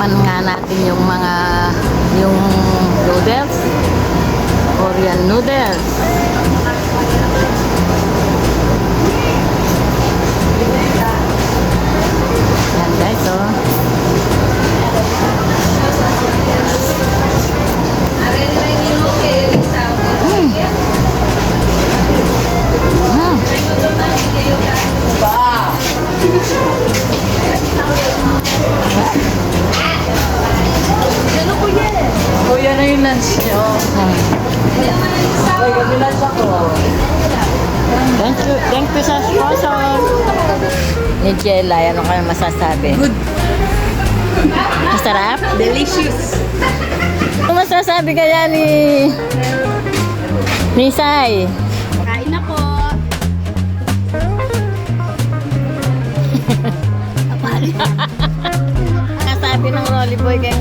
Tikman nga natin yung yung noodles. Korean noodles. Yan guys, oh. Kuya na yung lunch nyo. Uy, kami lunch ako. Thank you sa sponsor. Ni Jella, ano kayo masasabi? Good. Masarap? Delicious. Ano masasabi kaya ni Sai? Kain na po. Kasabi ng Rolly Boy kay